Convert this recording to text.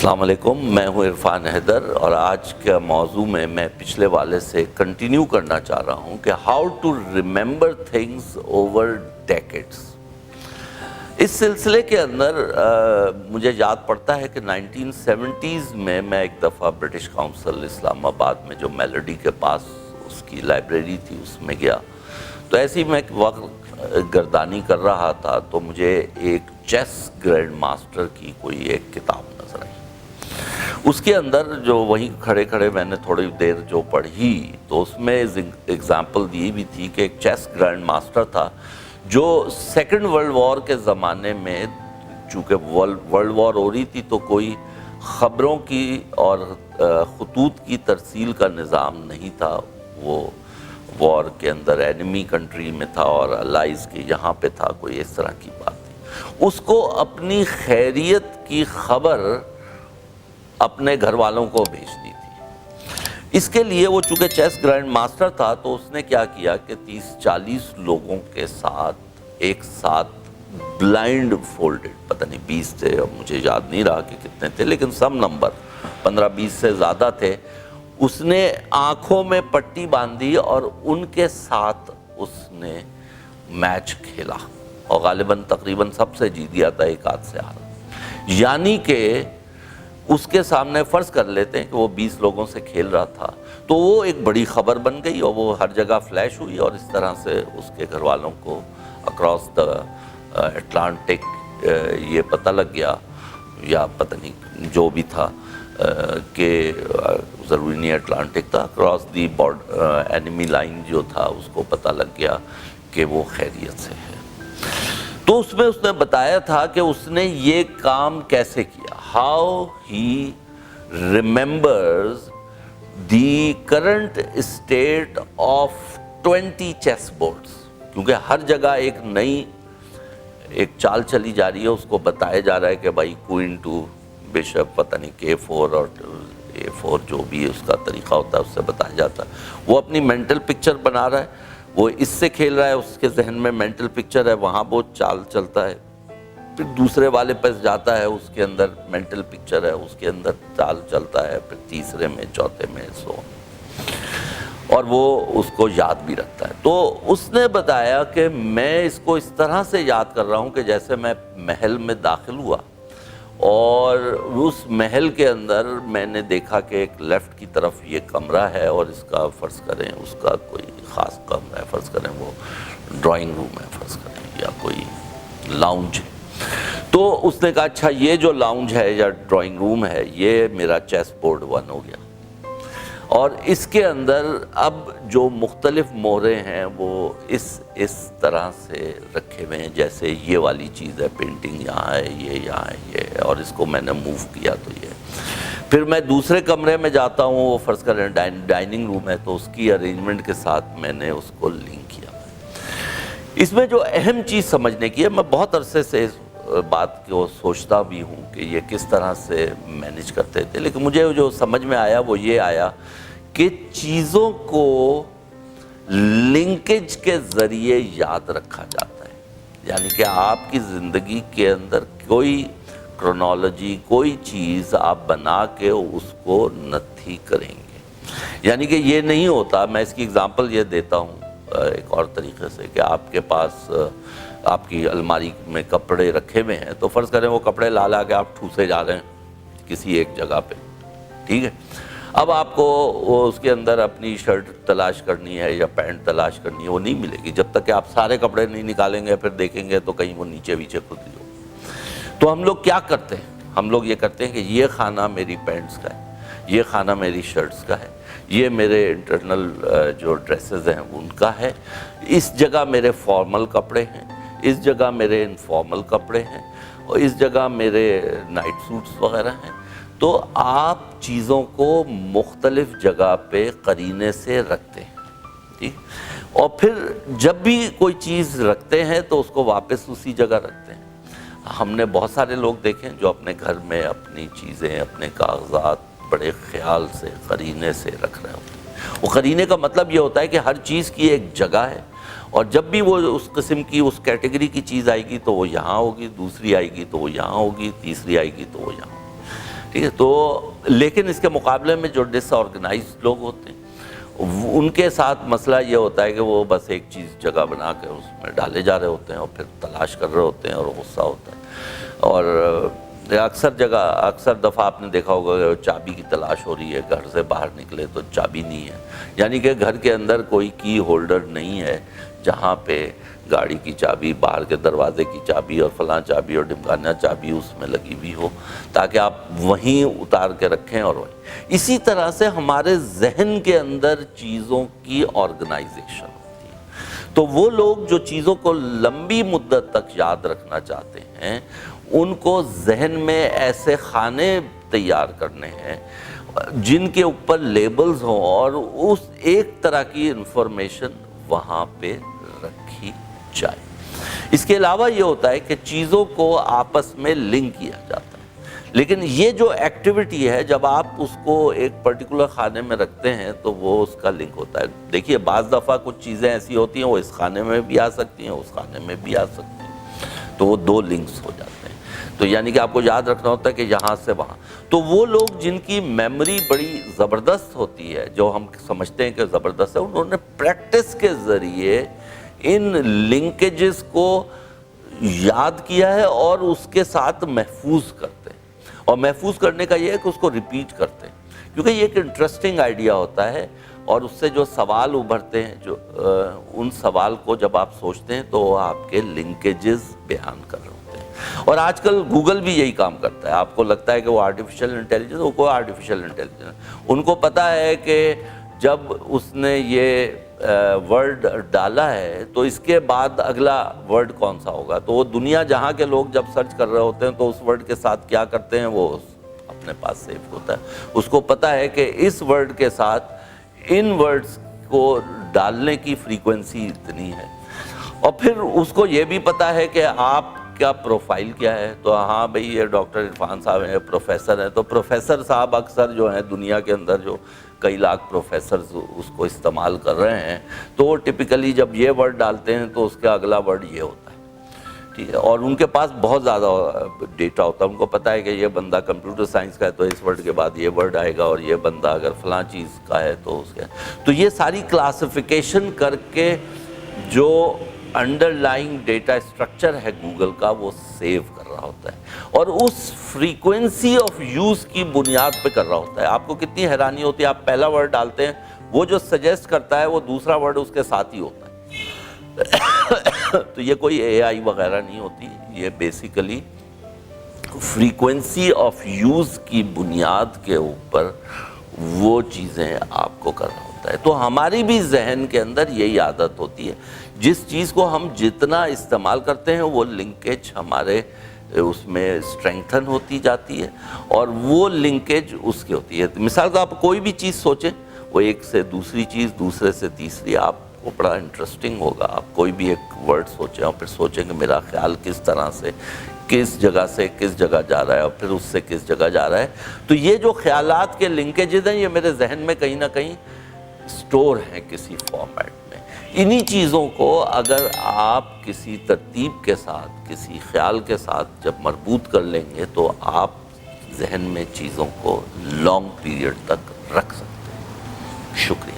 السلام علیکم، میں ہوں عرفان حیدر اور آج کا موضوع میں پچھلے والے سے کنٹینیو کرنا چاہ رہا ہوں کہ how to remember things over decades. اس سلسلے کے اندر مجھے یاد پڑتا ہے کہ 1970s میں ایک دفعہ برٹش کاؤنسل اسلام آباد میں جو میلوڈی کے پاس اس کی لائبریری تھی اس میں گیا، تو ایسی میں ایک وقت گردانی کر رہا تھا تو مجھے ایک چیس گرینڈ ماسٹر کی کوئی ایک کتاب نظر آئی۔ اس کے اندر جو وہیں کھڑے کھڑے میں نے تھوڑی دیر جو پڑھی تو اس میں اگزامپل دی بھی تھی کہ ایک چیس گرینڈ ماسٹر تھا جو سیکنڈ ورلڈ وار کے زمانے میں، چونکہ ورلڈ وار ہو رہی تھی تو کوئی خبروں کی اور خطوط کی ترسیل کا نظام نہیں تھا، وہ وار کے اندر اینمی کنٹری میں تھا اور الائز کے یہاں پہ تھا، کوئی اس طرح کی بات تھی۔ اس کو اپنی خیریت کی خبر اپنے گھر والوں کو بھیجنی تھی۔ اس کے لیے وہ چونکہ چیس گرینڈ ماسٹر تھا تو اس نے کیا کیا کہ 30-40 لوگوں کے ساتھ ایک ساتھ بلائنڈ فولڈڈ، پتہ نہیں 20 تھے، اب مجھے یاد نہیں رہا کہ کتنے تھے، لیکن سم نمبر 15-20 سے زیادہ تھے، اس نے آنکھوں میں پٹی باندھی اور ان کے ساتھ اس نے میچ کھیلا اور غالباً تقریباً سب سے جیت گیا تھا، ایک آدھ سے ہارا۔ یعنی کہ اس کے سامنے فرض کر لیتے ہیں کہ وہ 20 لوگوں سے کھیل رہا تھا تو وہ ایک بڑی خبر بن گئی اور وہ ہر جگہ فلیش ہوئی اور اس طرح سے اس کے گھر والوں کو اکراس دا اٹلانٹک یہ پتہ لگ گیا، یا پتہ نہیں جو بھی تھا، کہ ضروری نہیں اٹلانٹک تھا، اکراس دی اینیمی لائن جو تھا اس کو پتہ لگ گیا کہ وہ خیریت سے ہے۔ تو اس میں اس نے بتایا تھا کہ اس نے یہ کام کیسے کیا، how he remembers the current state of 20 chess boards, کیونکہ ہر جگہ ایک چال چلی جا رہی ہے، اس کو بتایا جا رہا ہے کہ بھائی کوئن ٹو بشپ، پتہ نہیں K4 اور A4 جو بھی اس کا طریقہ ہوتا ہے اس سے بتایا جاتا ہے۔ وہ اپنی مینٹل پکچر بنا رہا ہے، وہ اس سے کھیل رہا ہے، اس کے ذہن میں مینٹل پکچر ہے، وہاں وہ چال چلتا ہے، پھر دوسرے والے پاس جاتا ہے، اس کے اندر مینٹل پکچر ہے، اس کے اندر چال چلتا ہے، پھر تیسرے میں، چوتھے میں، اور وہ اس کو یاد بھی رکھتا ہے۔ تو اس نے بتایا کہ میں اس کو اس طرح سے یاد کر رہا ہوں کہ جیسے میں محل میں داخل ہوا اور اس محل کے اندر میں نے دیکھا کہ ایک لیفٹ کی طرف یہ کمرہ ہے اور اس کا فرض کریں اس کا کوئی خاص کمرہ ہے، فرض کریں وہ ڈرائنگ روم ہے، فرض کریں یا کوئی لاؤنج ہے۔ تو اس نے کہا اچھا یہ جو لاؤنج ہے یا ڈرائنگ روم ہے یہ میرا چیس بورڈ 1 ہو گیا، اور اس کے اندر اب جو مختلف مہرے ہیں وہ اس طرح سے رکھے ہوئے ہیں، جیسے یہ والی چیز ہے، پینٹنگ یہاں ہے، یہ یہاں ہے، یہ ہے، اور اس کو میں نے موو کیا تو یہ۔ پھر میں دوسرے کمرے میں جاتا ہوں، وہ فرض کریں ڈائننگ روم ہے، تو اس کی ارینجمنٹ کے ساتھ میں نے اس کو لنک کیا۔ اس میں جو اہم چیز سمجھنے کی ہے، میں بہت عرصے سے اس بات کو سوچتا بھی ہوں کہ یہ کس طرح سے مینیج کرتے تھے، لیکن مجھے جو سمجھ میں آیا وہ یہ آیا کہ چیزوں کو لنکیج کے ذریعے یاد رکھا جاتا ہے، یعنی کہ آپ کی زندگی کے اندر کوئی کرونالوجی، کوئی چیز آپ بنا کے اس کو نتھی کریں گے، یعنی کہ یہ نہیں ہوتا۔ میں اس کی اگزامپل یہ دیتا ہوں ایک اور طریقے سے کہ آپ کے پاس آپ کی الماری میں کپڑے رکھے ہوئے ہیں، تو فرض کریں وہ کپڑے لا کے آپ ٹھوسے جا رہے ہیں کسی ایک جگہ پہ، ٹھیک ہے۔ اب آپ کو اس کے اندر اپنی شرٹ تلاش کرنی ہے یا پینٹ تلاش کرنی ہے، وہ نہیں ملے گی جب تک کہ آپ سارے کپڑے نہیں نکالیں گے، پھر دیکھیں گے تو کہیں وہ نیچے خود ہی ہو۔ تو ہم لوگ کیا کرتے ہیں، ہم لوگ یہ کرتے ہیں کہ یہ خانہ میری پینٹس کا ہے، یہ خانہ میری شرٹس کا ہے، یہ میرے انٹرنل جو ڈریسز ہیں ان کا ہے، اس جگہ میرے فارمل کپڑے ہیں، اس جگہ میرے انفارمل کپڑے ہیں، اور اس جگہ میرے نائٹ سوٹس وغیرہ ہیں۔ تو آپ چیزوں کو مختلف جگہ پہ قرینے سے رکھتے ہیں، ٹھیک، اور پھر جب بھی کوئی چیز رکھتے ہیں تو اس کو واپس اسی جگہ رکھتے ہیں۔ ہم نے بہت سارے لوگ دیکھیں جو اپنے گھر میں اپنی چیزیں، اپنے کاغذات بڑے خیال سے قرینے سے رکھ رہے ہوتے ہیں۔ وہ قرینے کا مطلب یہ ہوتا ہے کہ ہر چیز کی ایک جگہ ہے، اور جب بھی وہ اس قسم کی اس کیٹیگری کی چیز آئے گی تو وہ یہاں ہوگی، دوسری آئے گی تو وہ یہاں ہوگی، تیسری آئے گی تو وہ یہاں ہوگی۔ ٹھیک ہے. تو لیکن اس کے مقابلے میں جو ڈس آرگنائزڈ لوگ ہوتے ہیں ان کے ساتھ مسئلہ یہ ہوتا ہے کہ وہ بس ایک چیز جگہ بنا کے اس میں ڈالے جا رہے ہوتے ہیں اور پھر تلاش کر رہے ہوتے ہیں اور غصہ ہوتا ہے. اور اکثر دفعہ آپ نے دیکھا ہوگا کہ چابی کی تلاش ہو رہی ہے, گھر سے باہر نکلے تو چابی نہیں ہے, یعنی کہ گھر کے اندر کوئی کی ہولڈر نہیں ہے جہاں پہ گاڑی کی چابی, باہر کے دروازے کی چابی اور فلاں چابی اور ڈمکانہ چابی اس میں لگی ہوئی ہو تاکہ آپ وہیں اتار کے رکھیں. اور وہیں اسی طرح سے ہمارے ذہن کے اندر چیزوں کی آرگنائزیشن ہوتی ہے. تو وہ لوگ جو چیزوں کو لمبی مدت تک یاد رکھنا چاہتے ہیں ان کو ذہن میں ایسے خانے تیار کرنے ہیں جن کے اوپر لیبلز ہوں اور اس ایک طرح کی انفارمیشن وہاں پہ رکھی جائے. اس کے علاوہ یہ ہوتا ہے کہ چیزوں کو آپس میں لنک کیا جاتا ہے, لیکن یہ جو ایکٹیویٹی ہے جب آپ اس کو ایک پرٹیکولر خانے میں رکھتے ہیں تو وہ اس کا لنک ہوتا ہے. دیکھیے بعض دفعہ کچھ چیزیں ایسی ہوتی ہیں وہ اس خانے میں بھی آ سکتی ہیں, اس خانے میں بھی آ سکتی ہیں, تو وہ دو لنکس ہو جاتے ہیں. تو یعنی کہ آپ کو یاد رکھنا ہوتا ہے کہ یہاں سے وہاں. تو وہ لوگ جن کی میموری بڑی زبردست ہوتی ہے, جو ہم سمجھتے ہیں کہ زبردست ہے, انہوں نے پریکٹس کے ذریعے ان لنکیجز کو یاد کیا ہے اور اس کے ساتھ محفوظ کرتے ہیں. اور محفوظ کرنے کا یہ ہے کہ اس کو ریپیٹ کرتے ہیں, کیونکہ یہ ایک انٹرسٹنگ آئیڈیا ہوتا ہے اور اس سے جو سوال ابھرتے ہیں, جو ان سوال کو جب آپ سوچتے ہیں تو وہ آپ کے لنکیجز بیان کر رہے ہوتے ہیں. اور آج کل گوگل بھی یہی کام کرتا ہے. آپ کو لگتا ہے کہ وہ آرٹیفیشل انٹیلیجنس, وہ کوئی آرٹیفیشل انٹیلیجنس, ان کو پتہ ہے کہ جب اس نے یہ ورڈ ڈالا ہے تو اس کے بعد اگلا ورڈ کون سا ہوگا. تو وہ دنیا جہاں کے لوگ جب سرچ کر رہے ہوتے ہیں تو اس ورڈ کے ساتھ کیا کرتے ہیں, وہ اپنے پاس سیو ہوتا ہے. اس کو پتہ ہے کہ اس ورڈ کے ساتھ ان ورڈز کو ڈالنے کی فریکوینسی اتنی ہے. اور پھر اس کو یہ بھی پتہ ہے کہ آپ کا پروفائل کیا ہے. تو ہاں بھئی یہ ڈاکٹر عرفان صاحب ہیں, پروفیسر ہیں, تو پروفیسر صاحب اکثر جو ہیں دنیا کے اندر جو کئی لاکھ پروفیسرز اس کو استعمال کر رہے ہیں, تو وہ ٹپیکلی جب یہ ورڈ ڈالتے ہیں تو اس کا اگلا ورڈ یہ ہوتا ہے. ٹھیک ہے, اور ان کے پاس بہت زیادہ ڈیٹا ہوتا ہے. ان کو پتہ ہے کہ یہ بندہ کمپیوٹر سائنس کا ہے تو اس ورڈ کے بعد یہ ورڈ آئے گا, اور یہ بندہ اگر فلاں چیز کا ہے تو اس کا. تو یہ ساری کلاسیفیکیشن کر کے جو انڈر لائنگ ڈیٹا اسٹرکچر ہے گوگل کا وہ سیو کر رہا ہوتا ہے, اور اس فریکوینسی آف یوز کی بنیاد پہ کر رہا ہوتا ہے. آپ کو کتنی حیرانی ہوتی ہے, آپ پہلا ورڈ ڈالتے ہیں, وہ جو سجیسٹ کرتا ہے وہ دوسرا ورڈ اس کے ساتھ ہی ہوتا ہے. تو یہ کوئی اے آئی وغیرہ نہیں ہوتی, یہ بیسیکلی فریکوینسی آف یوز کی بنیاد کے اوپر وہ چیزیں آپ کو کر رہا ہوتا ہے. تو ہماری بھی ذہن کے اندر یہی عادت ہوتی ہے, جس چیز کو ہم جتنا استعمال کرتے ہیں وہ لنکیج ہمارے اس میں اسٹرینگتھن ہوتی جاتی ہے, اور وہ لنکیج اس کی ہوتی ہے. مثال کا آپ کوئی بھی چیز سوچیں, وہ ایک سے دوسری چیز, دوسرے سے تیسری, آپ کو بڑا انٹرسٹنگ ہوگا. آپ کوئی بھی ایک ورڈ سوچیں اور پھر سوچیں کہ میرا خیال کس طرح سے کس جگہ سے کس جگہ جا رہا ہے, اور پھر اس سے کس جگہ جا رہا ہے. تو یہ جو خیالات کے لنکیجز ہیں یہ میرے ذہن میں کہیں نہ کہیں سٹور ہیں کسی فارمیٹ میں. انہی چیزوں کو اگر آپ کسی ترتیب کے ساتھ, کسی خیال کے ساتھ جب مربوط کر لیں گے تو آپ ذہن میں چیزوں کو لانگ پیریڈ تک رکھ سکتے ہیں. شکریہ.